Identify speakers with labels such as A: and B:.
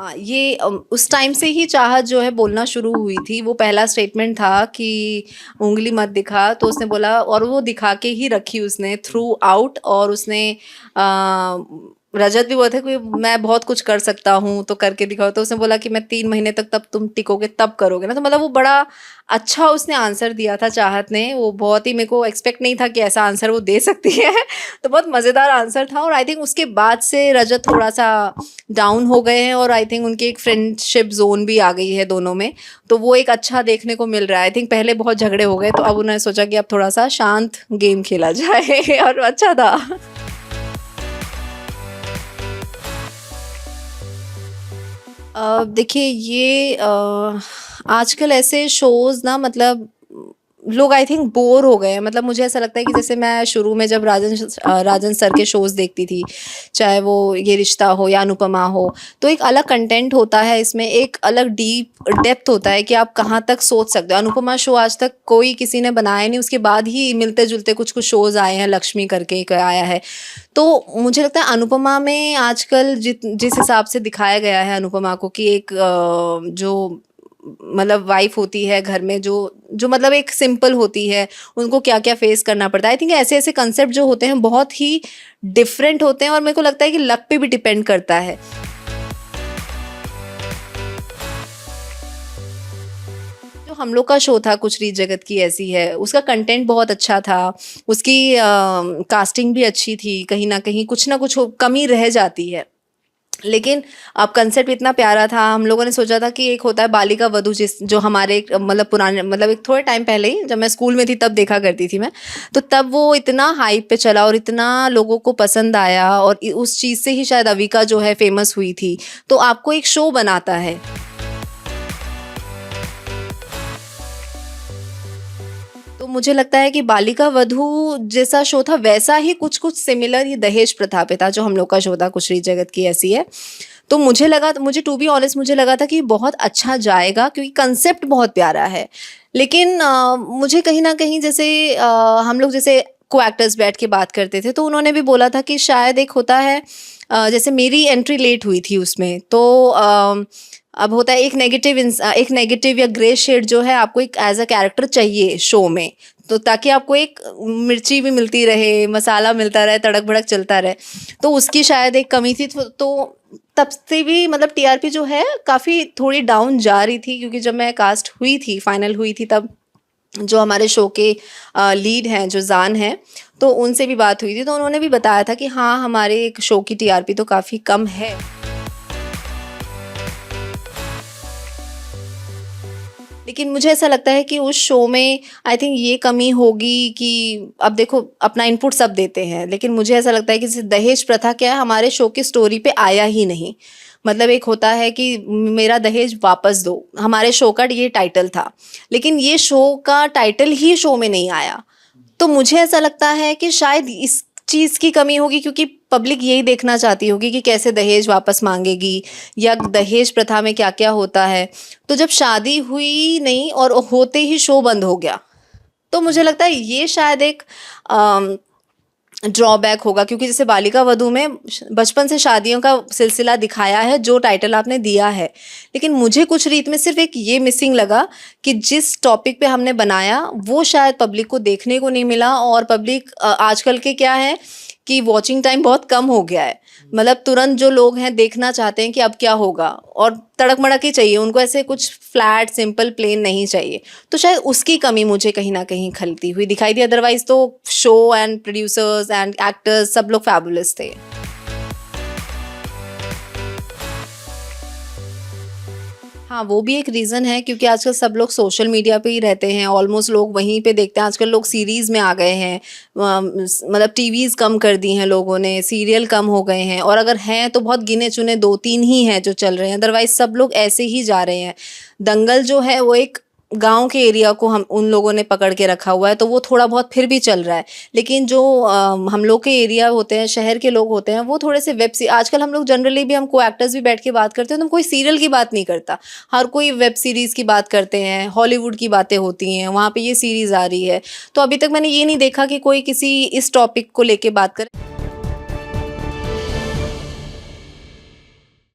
A: हाँ, ये उस टाइम से ही चाहत जो है बोलना शुरू हुई थी। वो पहला स्टेटमेंट था कि उँगली मत दिखा, तो उसने बोला और वो दिखा के ही रखी उसने थ्रू आउट। और उसने रजत भी बोले थे कि मैं बहुत कुछ कर सकता हूँ, तो करके दिखाओ। तो उसने बोला कि मैं 3 महीने तक तब तुम टिकोगे तब करोगे ना। तो मतलब वो बड़ा अच्छा उसने आंसर दिया था चाहत ने। वो बहुत ही मेरे को एक्सपेक्ट नहीं था कि ऐसा आंसर वो दे सकती है। तो बहुत मज़ेदार आंसर था। और आई थिंक उसके बाद से रजत थोड़ा-सा डाउन हो गए हैं और आई थिंक उनकी एक फ्रेंडशिप ज़ोन भी आ गई है दोनों में। तो वो एक अच्छा देखने को मिल रहा है। आई थिंक पहले बहुत झगड़े हो गए, तो अब उन्होंने सोचा कि अब थोड़ा-सा शांत गेम खेला जाए और अच्छा था। देखिए ये आजकल ऐसे शोज़ ना मतलब लोग आई थिंक बोर हो गए हैं। मतलब मुझे ऐसा लगता है कि जैसे मैं शुरू में जब राजन सर के शोज़ देखती थी, चाहे वो ये रिश्ता हो या अनुपमा हो, तो एक अलग कंटेंट होता है इसमें, एक अलग डीप डेप्थ होता है कि आप कहाँ तक सोच सकते हो। अनुपमा शो आज तक कोई किसी ने बनाया नहीं, उसके बाद ही मिलते-जुलते कुछ-कुछ शोज़ आए हैं, लक्ष्मी करके एक आया है। तो मुझे लगता है अनुपमा में आजकल जिस हिसाब से दिखाया गया है अनुपमा को कि एक जो मतलब वाइफ होती है घर में, जो जो मतलब एक सिंपल होती है, उनको क्या-क्या फेस करना पड़ता है। आई थिंक ऐसे-ऐसे कांसेप्ट जो होते हैं बहुत ही डिफरेंट होते हैं और मेरे को लगता है कि लक पे भी डिपेंड करता है। जो हम लोग का शो था कुछ रीत जगत की ऐसी है, उसका कंटेंट बहुत अच्छा था, उसकी कास्टिंग भी अच्छी थी, कहीं न कहीं कुछ ना कुछ कमी रह जाती है। लेकिन अब कंसेप्ट इतना प्यारा था, हम लोगों ने सोचा था कि एक होता है बालिका वधू जो हमारे मतलब पुराने मतलब एक थोड़े टाइम पहले ही जब मैं स्कूल में थी तब देखा करती थी मैं। तो तब वो इतना हाइप पे चला और इतना लोगों को पसंद आया और उस चीज़ से ही शायद अविका जो है फेमस हुई थी। तो आपको एक शो बनाता है। तो मुझे लगता है कि बालिका वधू जैसा शो था वैसा ही कुछ-कुछ सिमिलर ही दहेज प्रथा पे था, जो हम लोग का शो था कुछ रीत जगत की ऐसी है। तो मुझे टू बी ऑनेस्ट मुझे लगा था कि बहुत अच्छा जाएगा क्योंकि कांसेप्ट बहुत प्यारा है। लेकिन मुझे कहीं न कहीं जैसे हम लोग जैसे को-एक्टर्स बैठ के बात करते थे, तो उन्होंने भी बोला था कि शायद एक होता है जैसे मेरी एंट्री लेट हुई थी उसमें, तो अब होता है एक नेगेटिव या ग्रे शेड जो है आपको एक एज़ अ कैरेक्टर चाहिए शो में, तो ताकि आपको एक मिर्ची भी मिलती रहे, मसाला मिलता रहे, तड़क-भड़क चलता रहे। तो उसकी शायद एक कमी थी, तो तब से भी मतलब टीआरपी जो है काफ़ी थोड़ी डाउन जा रही थी क्योंकि जब मैं कास्ट हुई थी, फाइनल हुई थी, तब जो हमारे शो के लीड हैं, जो ज़ान हैं, तो उनसे भी बात हुई थी, तो उन्होंने भी बताया था कि हाँ, हमारे एक शो की टीआरपी तो काफ़ी कम है। लेकिन मुझे ऐसा लगता है कि उस शो में आई थिंक ये कमी होगी कि अब देखो अपना इनपुट सब देते हैं, लेकिन मुझे ऐसा लगता है कि जैसे दहेज प्रथा क्या है, हमारे शो की स्टोरी पे आया ही नहीं। मतलब एक होता है कि मेरा दहेज वापस दो, हमारे शो का ये टाइटल था, लेकिन ये शो का टाइटल ही शो में नहीं आया। तो मुझे ऐसा लगता है कि शायद इस चीज़ की कमी होगी क्योंकि पब्लिक यही देखना चाहती होगी कि कैसे दहेज वापस माँगेगी या दहेज प्रथा में क्या-क्या होता है। तो जब शादी हुई नहीं और होते ही शो बंद हो गया, तो मुझे लगता है ये शायद एक अम, ड्रॉबैक होगा क्योंकि जैसे बालिका वधू में बचपन से शादियों का सिलसिला दिखाया है जो टाइटल आपने दिया है। लेकिन मुझे कुछ रीत में सिर्फ़ एक ये मिसिंग लगा कि जिस टॉपिक पे हमने बनाया वो शायद पब्लिक को देखने को नहीं मिला। और पब्लिक आजकल के क्या है कि वॉचिंग टाइम बहुत कम हो गया है। मतलब तुरंत जो लोग हैं देखना चाहते हैं कि अब क्या होगा और तड़क-मड़क ही चाहिए उनको, ऐसे कुछ फ्लैट सिंपल प्लेन नहीं चाहिए। तो शायद उसकी कमी मुझे कहीं न कहीं खलती हुई दिखाई दी, अदरवाइज़ तो show and producers and actors सब लोग फैबुलस थे। हाँ, वो भी एक रीज़न है क्योंकि आजकल सब लोग सोशल मीडिया पे ही रहते हैं, ऑलमोस्ट लोग वहीं पे देखते हैं। आजकल लोग सीरीज़ में आ गए हैं, मतलब टीवीज़ कम कर दी हैं लोगों ने, सीरियल कम हो गए हैं और अगर हैं तो बहुत गिने-चुने 2-3 ही हैं जो चल रहे हैं, अदरवाइज़ सब लोग ऐसे ही जा रहे हैं। दंगल जो है वो एक गाँव के एरिया को हम उन लोगों ने पकड़ के रखा हुआ है, तो वो थोड़ा बहुत फिर भी चल रहा है। लेकिन जो हम लोग के एरिया होते हैं, शहर के लोग होते हैं, वो थोड़े से आजकल हम लोग जनरली भी हम को-एक्टर्स भी बैठ के बात करते हैं, तो हम कोई सीरियल की बात नहीं करता। हर कोई वेब सीरीज़ की बात करते हैं, हॉलीवुड की बातें होती हैं, वहाँ पे ये सीरीज़ आ रही है। तो अभी तक मैंने ये नहीं देखा कि कोई किसी इस टॉपिक को लेके बात करे।